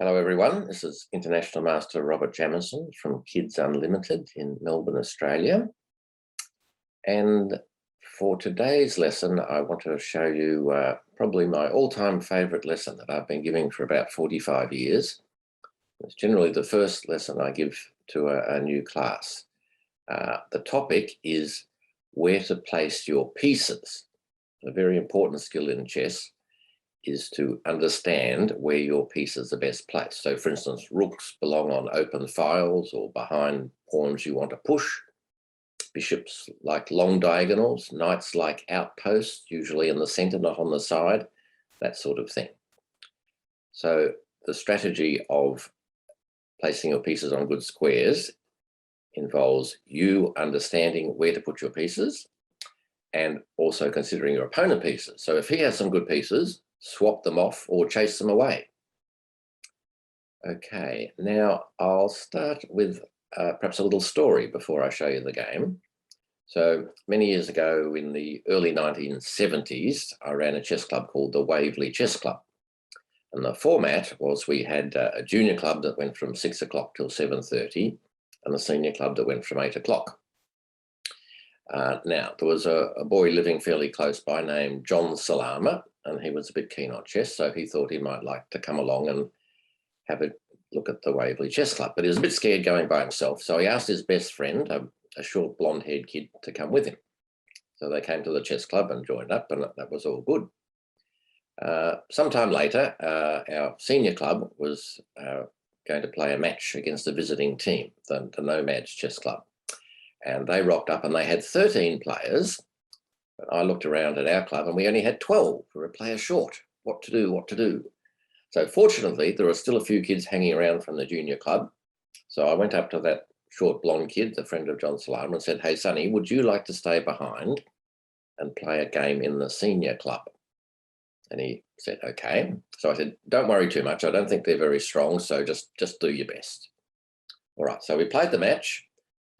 Hello everyone, this is International Master Robert Jamieson from Kids Unlimited in Melbourne, Australia. And for today's lesson, I want to show you probably my all-time favourite lesson that I've been giving for about 45 years. It's generally the first lesson I give to a new class. The topic is where to place your pieces. A very important skill in chess is to understand where your pieces are best placed. So for instance, rooks belong on open files or behind pawns you want to push. Bishops like long diagonals, knights like outposts, usually in the center, not on the side, that sort of thing. So the strategy of placing your pieces on good squares involves you understanding where to put your pieces and also considering your opponent pieces. So if he has some good pieces, swap them off or chase them away. Okay, now I'll start with perhaps a little story before I show you the game. So many years ago in the early 1970s, I ran a chess club called the Waverley Chess Club. And the format was we had a junior club that went from 6 o'clock till 7:30 and a senior club that went from 8 o'clock. Now, there was a boy living fairly close by named John Salama, and he was a bit keen on chess, so he thought he might like to come along and have a look at the Waverley Chess Club. But he was a bit scared going by himself, so he asked his best friend, a short blonde-haired kid, to come with him. So they came to the chess club and joined up, and that was all good. Sometime later, our senior club was going to play a match against a visiting team, the Nomads Chess Club. And they rocked up and they had 13 players. But I looked around at our club and we only had 12. We were a player short. What to do? So fortunately, there were still a few kids hanging around from the junior club. So I went up to that short blonde kid, the friend of John Salama, and said, "Hey, Sonny, would you like to stay behind and play a game in the senior club?" And he said, "Okay." So I said, "Don't worry too much. I don't think they're very strong, so just do your best." All right, so we played the match.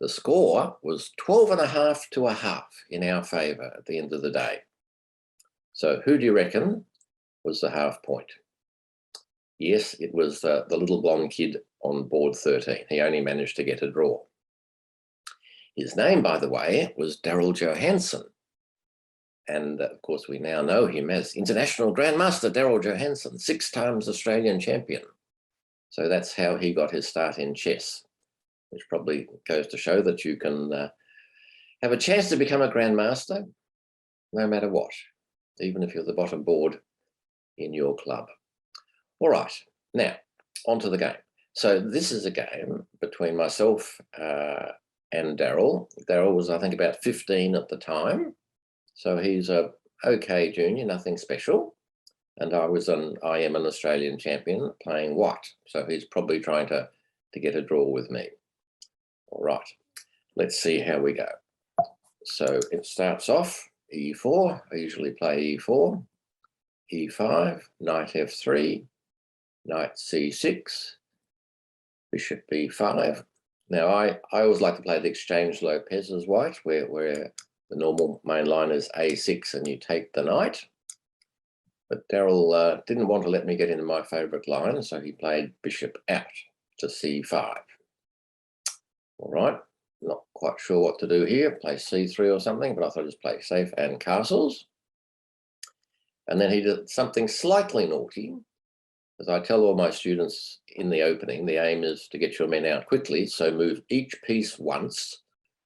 The score was 12.5 to 1/2 in our favour at the end of the day. So who do you reckon was the half point? Yes, it was the little blonde kid on board 13. He only managed to get a draw. His name, by the way, was Daryl Johansson. And of course, we now know him as International Grandmaster Daryl Johansson, 6 times Australian champion. So that's how he got his start in chess, which probably goes to show that you can have a chance to become a grandmaster no matter what, even if you're the bottom board in your club. All right, now onto the game. So this is a game between myself and Daryl. Daryl was, I think, about 15 at the time. So he's a okay junior, nothing special. And I am an Australian champion playing white. So he's probably trying to get a draw with me. All right, let's see how we go. So it starts off e4. I usually play e4, e5, knight f3, knight c6, bishop b5. Now, I always like to play the exchange Lopez as white, where the normal main line is a6 and you take the knight. But Daryl didn't want to let me get into my favourite line, so he played bishop out to c5. All right, not quite sure what to do here, play c3 or something, but I thought I'd just play safe and castles. And then he did something slightly naughty. As I tell all my students in the opening, the aim is to get your men out quickly, so move each piece once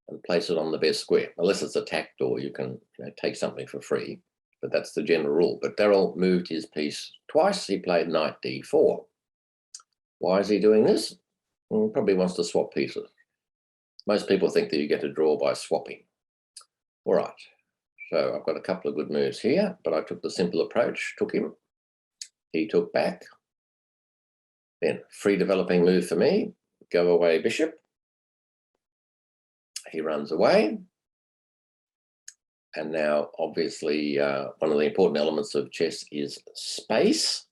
and place it on the best square. Unless it's attacked or you can take something for free, but that's the general rule. But Daryl moved his piece twice. He played knight d4. Why is he doing this? Well, probably wants to swap pieces. Most people think that you get a draw by swapping. All right, so I've got a couple of good moves here, but I took the simple approach, took him. He took back. Then free developing move for me, go away bishop. He runs away. And now, obviously, one of the important elements of chess is space.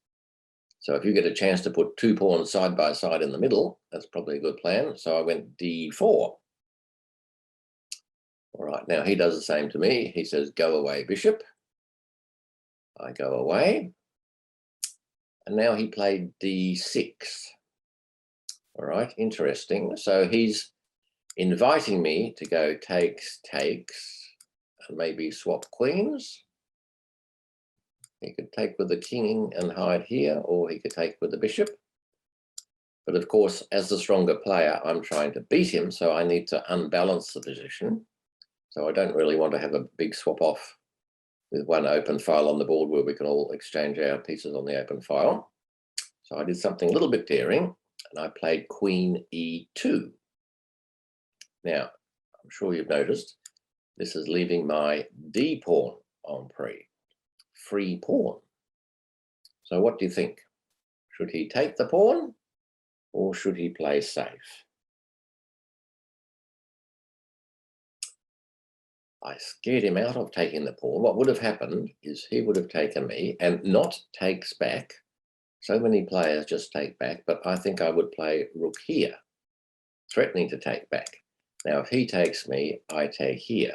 So if you get a chance to put 2 pawns side by side in the middle, that's probably a good plan. So I went d4. All right, now he does the same to me. He says, go away, bishop. I go away. And now he played d6. All right, interesting. So he's inviting me to go takes, and maybe swap queens. He could take with the king and hide here, or he could take with the bishop. But of course, as the stronger player, I'm trying to beat him, so I need to unbalance the position. So I don't really want to have a big swap off with one open file on the board where we can all exchange our pieces on the open file. So I did something a little bit daring, and I played queen e2. Now, I'm sure you've noticed, this is leaving my d pawn on free pawn. So what do you think? Should he take the pawn, or should he play safe? I scared him out of taking the pawn. What would have happened is he would have taken me and not takes back. So many players just take back, but I think I would play rook here, threatening to take back. Now, if he takes me, I take here.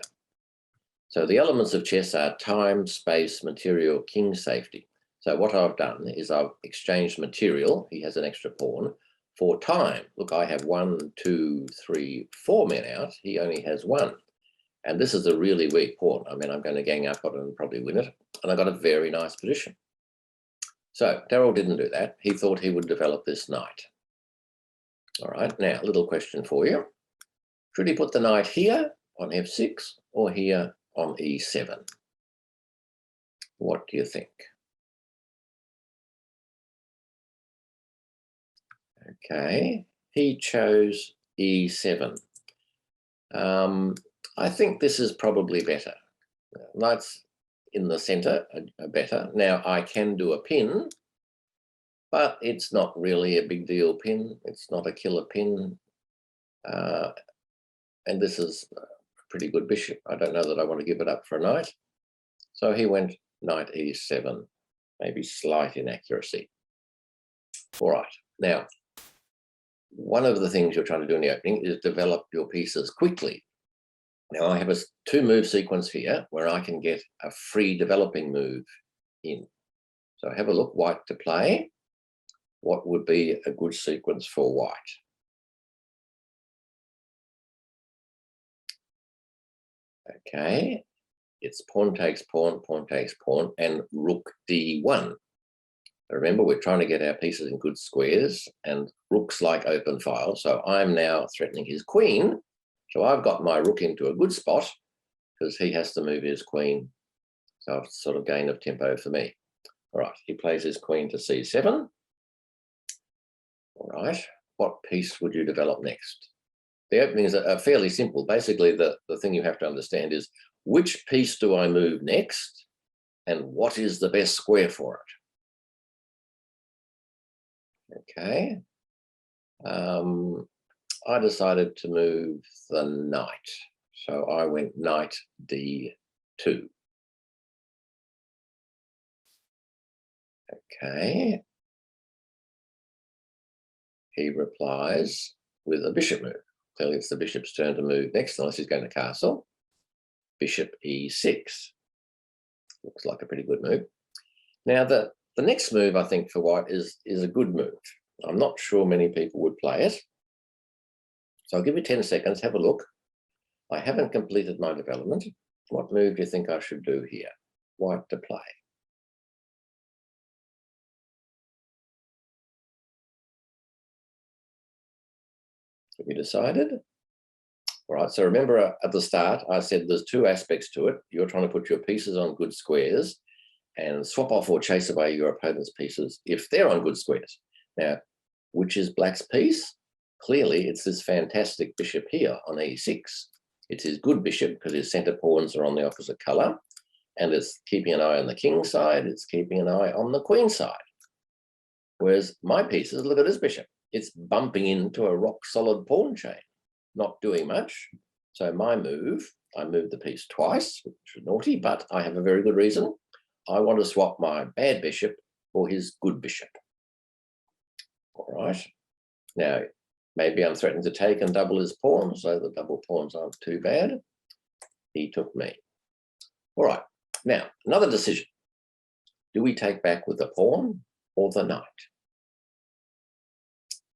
So the elements of chess are time, space, material, king safety. So what I've done is I've exchanged material, he has an extra pawn, for time. Look, I have 1, 2, 3, 4 men out. He only has 1. And this is a really weak pawn. I mean, I'm going to gang up on it and probably win it. And I got a very nice position. So Daryl didn't do that. He thought he would develop this knight. All right, now a little question for you. Should he put the knight here on f6 or here on e7? What do you think? Okay, he chose e7. I think this is probably better. Knights in the center are better. Now, I can do a pin, but it's not really a big deal pin. It's not a killer pin. And this is a pretty good bishop. I don't know that I want to give it up for a knight. So he went knight e7, maybe slight inaccuracy. All right. Now, one of the things you're trying to do in the opening is develop your pieces quickly. Now, I have a 2-move sequence here where I can get a free developing move in. So have a look, white to play. What would be a good sequence for white? Okay, it's pawn takes pawn, and rook d1. Remember, we're trying to get our pieces in good squares, and rooks like open files. So I'm now threatening his queen. So I've got my rook into a good spot because he has to move his queen. So I've sort of gain of tempo for me. All right, he plays his queen to c7. All right, what piece would you develop next? The openings are fairly simple. Basically, the thing you have to understand is which piece do I move next and what is the best square for it? Okay. I decided to move the knight. So I went knight d2. Okay. He replies with a bishop move. Clearly it's the bishop's turn to move next, unless he's going to castle. Bishop e6. Looks like a pretty good move. Now, the next move, I think, for white is a good move. I'm not sure many people would play it. So I'll give you 10 seconds, have a look. I haven't completed my development. What move do you think I should do here? White to play. Have you decided? All right, so remember at the start, I said there's 2 aspects to it. You're trying to put your pieces on good squares and swap off or chase away your opponent's pieces if they're on good squares. Now, which is black's piece? Clearly, it's this fantastic bishop here on e6. It's his good bishop because his center pawns are on the opposite color, and it's keeping an eye on the king side, it's keeping an eye on the queen side. Whereas my pieces, look at this bishop. It's bumping into a rock-solid pawn chain, not doing much. So my move, I moved the piece twice, which is naughty, but I have a very good reason. I want to swap my bad bishop for his good bishop. All right. Now, maybe I'm threatening to take and double his pawn, so the double pawns aren't too bad. He took me. All right. Now, another decision. Do we take back with the pawn or the knight.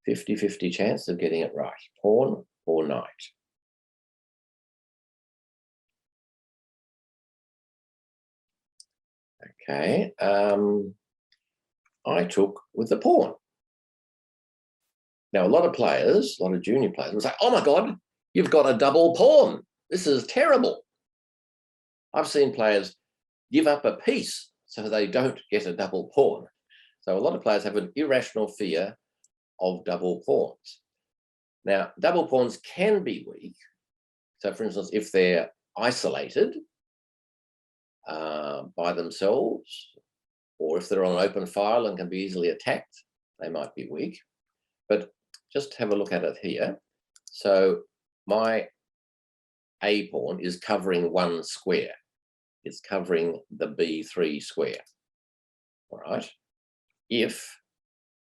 50-50 chance of getting it right. Pawn or knight. Okay, I took with the pawn. Now, a lot of players, a lot of junior players will say, oh my God, you've got a double pawn. This is terrible. I've seen players give up a piece so they don't get a double pawn. So a lot of players have an irrational fear of double pawns. Now, double pawns can be weak. So, for instance, if they're isolated by themselves, or if they're on an open file and can be easily attacked, they might be weak. But just have a look at it here. So my A pawn is covering one square. It's covering the B3 square. All right. If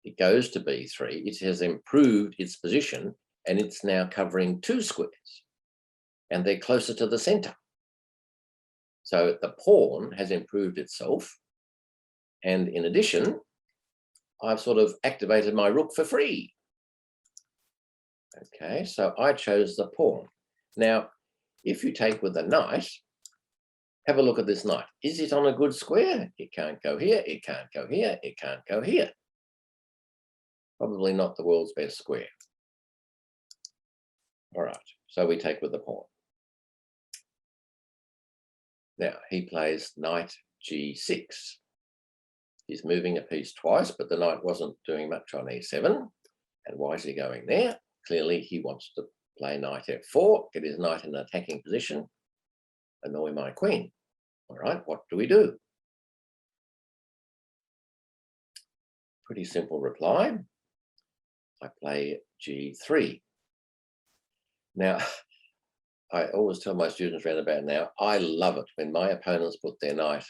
it goes to B3, it has improved its position and it's now covering two squares and they're closer to the center. So the pawn has improved itself. And in addition, I've sort of activated my rook for free. Okay, so I chose the pawn. Now, if you take with the knight, have a look at this knight. Is it on a good square? It can't go here, it can't go here, it can't go here. Probably not the world's best square. All right, so we take with the pawn. Now, he plays knight g6. He's moving a piece twice, but the knight wasn't doing much on e7. And why is he going there? Clearly, he wants to play knight f4, get his knight in an attacking position, annoy my queen. All right, what do we do? Pretty simple reply. I play g3. Now, I always tell my students around about now, I love it when my opponents put their knight,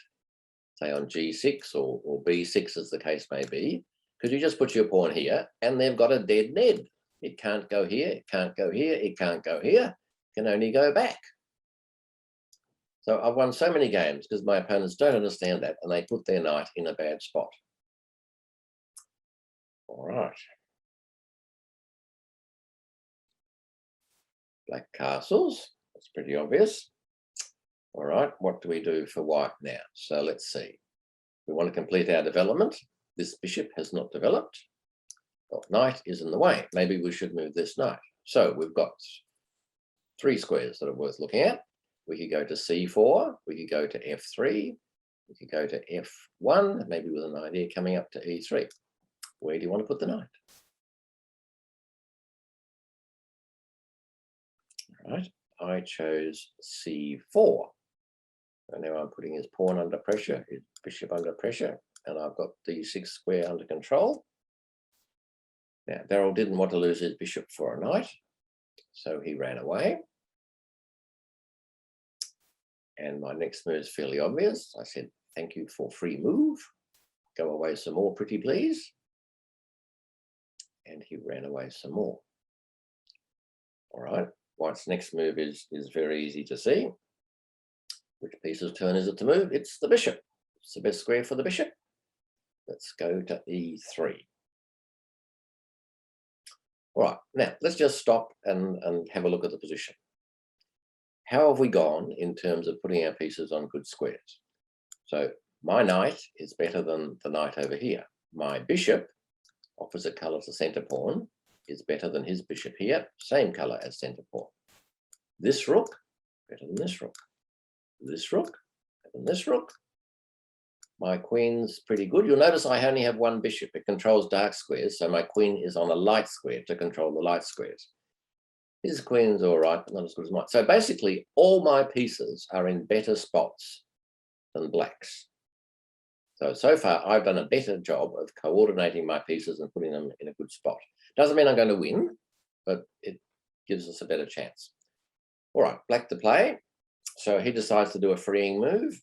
say, on g6 or b6, as the case may be, because you just put your pawn here and they've got a dead Ned. It can't go here, it can't go here, it can't go here, it can only go back. So I've won so many games because my opponents don't understand that and they put their knight in a bad spot. All right. Black castles, that's pretty obvious. All right, what do we do for white now? So let's see. We want to complete our development. This bishop has not developed. Well, knight is in the way. Maybe we should move this knight. So we've got three squares that are worth looking at. We could go to c4, we could go to f3, we could go to f1, maybe with an idea coming up to e3. Where do you want to put the knight? All right, I chose c4. And now I'm putting his pawn under pressure, his bishop under pressure, and I've got d6 square under control. Now, Daryl didn't want to lose his bishop for a knight, so he ran away. And my next move is fairly obvious. I said, thank you for free move. Go away some more, pretty please. And he ran away some more. All right, white's next move is very easy to see. Which piece's turn is it to move? It's the bishop. It's the best square for the bishop. Let's go to e3. All right, now let's just stop and have a look at the position. How have we gone in terms of putting our pieces on good squares? So my knight is better than the knight over here. My bishop, opposite colour to centre pawn, is better than his bishop here, same colour as centre pawn. This rook, better than this rook. This rook, better than this rook. My queen's pretty good. You'll notice I only have one bishop. It controls dark squares, so my queen is on a light square to control the light squares. His queen's all right, but not as good as mine. So basically, all my pieces are in better spots than black's. So far, I've done a better job of coordinating my pieces and putting them in a good spot. Doesn't mean I'm going to win, but it gives us a better chance. All right, black to play. So he decides to do a freeing move.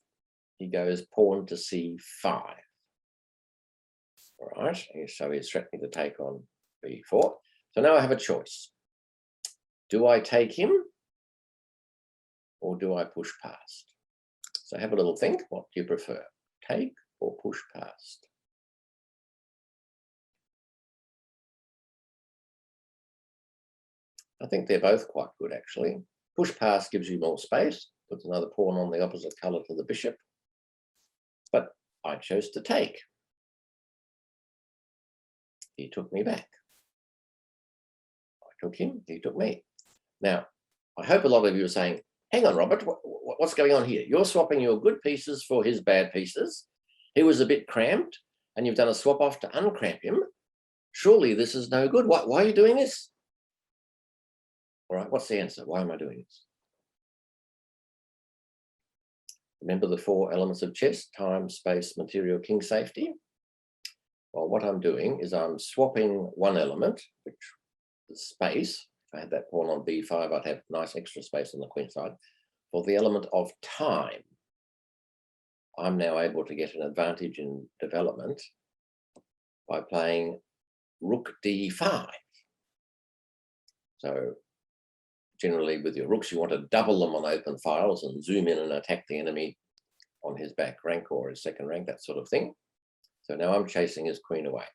He goes pawn to c5. All right, so he's threatening to take on b4. So now I have a choice. Do I take him or do I push past? So have a little think. What do you prefer? Take or push past? I think they're both quite good, actually. Push pass gives you more space, puts another pawn on the opposite colour to the bishop. But I chose to take. He took me back. I took him, he took me. Now, I hope a lot of you are saying, hang on, Robert, what's going on here? You're swapping your good pieces for his bad pieces. He was a bit cramped, and you've done a swap off to uncramp him. Surely this is no good. Why are you doing this? All right, what's the answer? Why am I doing this? Remember the 4 elements of chess: time, space, material, king, safety? Well, what I'm doing is I'm swapping one element, which is space. If I had that pawn on b5, I'd have nice extra space on the queen side, for the element of time. I'm now able to get an advantage in development by playing rook d5. So generally with your rooks, you want to double them on open files and zoom in and attack the enemy on his back rank or his second rank, that sort of thing. So now I'm chasing his queen away.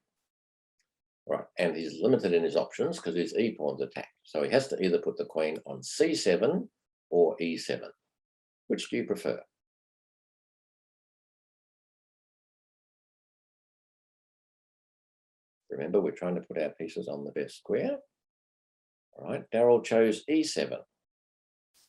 Right, and he's limited in his options because his e-pawn's attacked. So he has to either put the queen on c7 or e7. Which do you prefer? Remember, we're trying to put our pieces on the best square. All right, Daryl chose e7.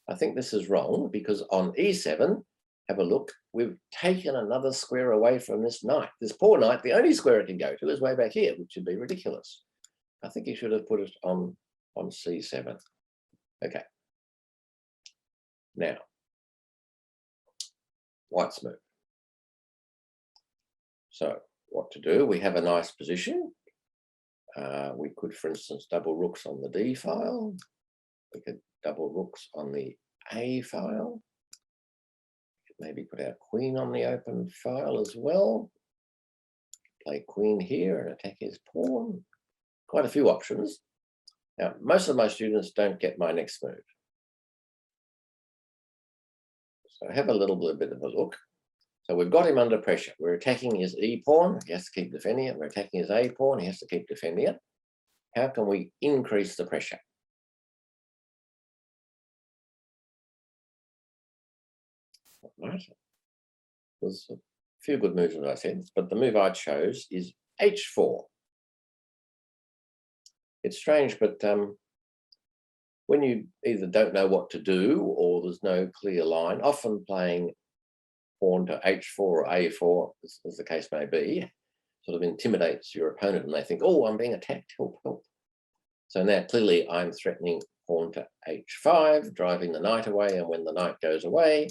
I think this is wrong because on e7, have a look, we've taken another square away from this knight. This poor knight, the only square it can go to is way back here, which would be ridiculous. I think he should have put it on c7. Okay. Now, white's move. So what to do? We have a nice position. We could, for instance, double rooks on the d file. We could double rooks on the a file. Maybe put our queen on the open file as well. Play queen here and attack his pawn. Quite a few options. Now, most of my students don't get my next move. So have a little bit of a look. So we've got him under pressure. We're attacking his e-pawn. He has to keep defending it. We're attacking his a-pawn. He has to keep defending it. How can we increase the pressure? Right. There's a few good moves, as I said, but the move I chose is h4. It's strange, but when you either don't know what to do or there's no clear line, often playing pawn to h4 or a4, as the case may be, sort of intimidates your opponent and they think, oh, I'm being attacked, help, help. So now clearly I'm threatening pawn to h5, driving the knight away, and when the knight goes away,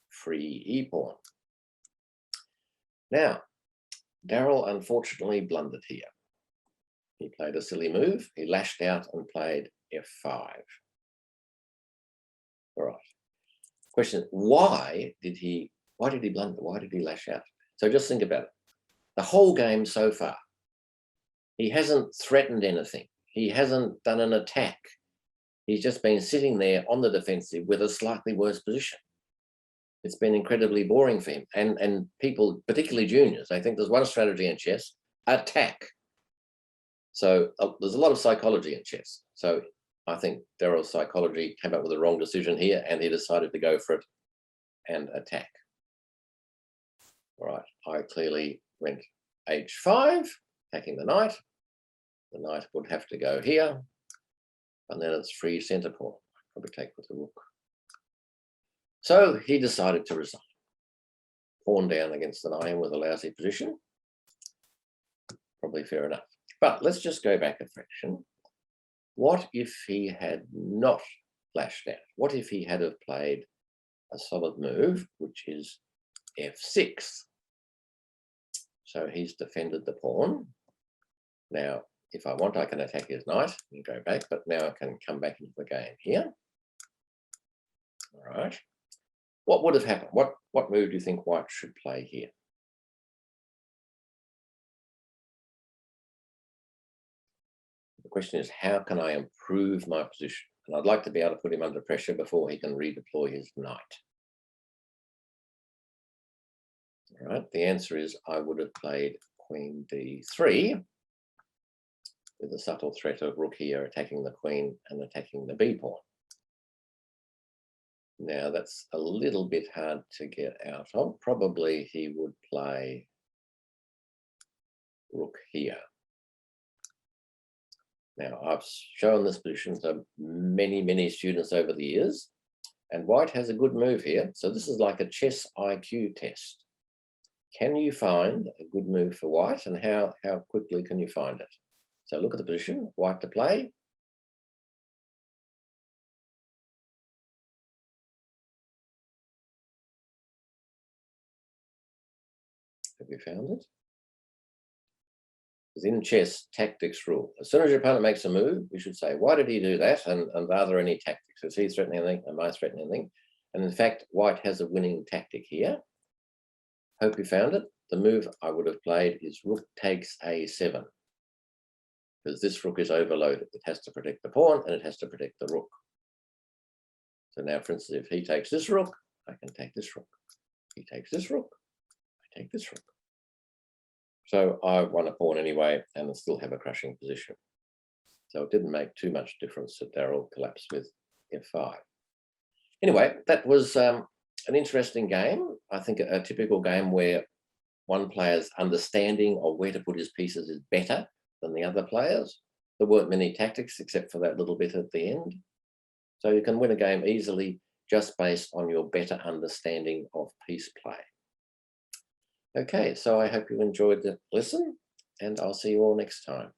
free e-pawn. Now, Daryl unfortunately blundered here. He played a silly move. He lashed out and played f5. All right. Question: why did he blunder? Why did he lash out? So just think about it. The whole game so far, he hasn't threatened anything. He hasn't done an attack. He's just been sitting there on the defensive with a slightly worse position. It's been incredibly boring for him. And people, particularly juniors, they think there's one strategy in chess: attack. So there's a lot of psychology in chess. So I think Daryl's psychology came up with the wrong decision here, and he decided to go for it and attack. All right, I clearly went h5, attacking the knight. The knight would have to go here, and then it's free centre pawn. Probably take with the rook. So he decided to resign. Pawn down against the knight with a lousy position. Probably fair enough. But let's just go back a fraction. What if he had not lashed out? What if he had have played a solid move, which is f6? So he's defended the pawn. Now, if I want, I can attack his knight and go back, but now I can come back into the game here. All right. What would have happened? What move do you think white should play here? The question is, how can I improve my position? And I'd like to be able to put him under pressure before he can redeploy his knight. All right, the answer is I would have played queen d3. with the subtle threat of rook here attacking the queen and attacking the b pawn. Now that's a little bit hard to get out of. Probably he would play rook here. Now I've shown this position to many students over the years, and white has a good move here. So this is like a chess IQ test. Can you find a good move for white, and how quickly can you find it? So look at the position, white to play. Have you found it? Because in chess, tactics rule. As soon as your opponent makes a move, we should say, why did he do that? And are there any tactics? Is he threatening anything? Am I threatening anything? And in fact, white has a winning tactic here. Hope you found it. The move I would have played is rook takes a7. Because this rook is overloaded. It has to protect the pawn and it has to protect the rook. So now, for instance, if he takes this rook, I can take this rook. He takes this rook, I take this rook. So I won a pawn anyway and still have a crushing position. So it didn't make too much difference that Daryl collapsed with f5. Anyway, that was an interesting game. I think a typical game where one player's understanding of where to put his pieces is better than the other players. There weren't many tactics except for that little bit at the end. So you can win a game easily just based on your better understanding of piece play. Okay, so I hope you enjoyed the lesson, and I'll see you all next time.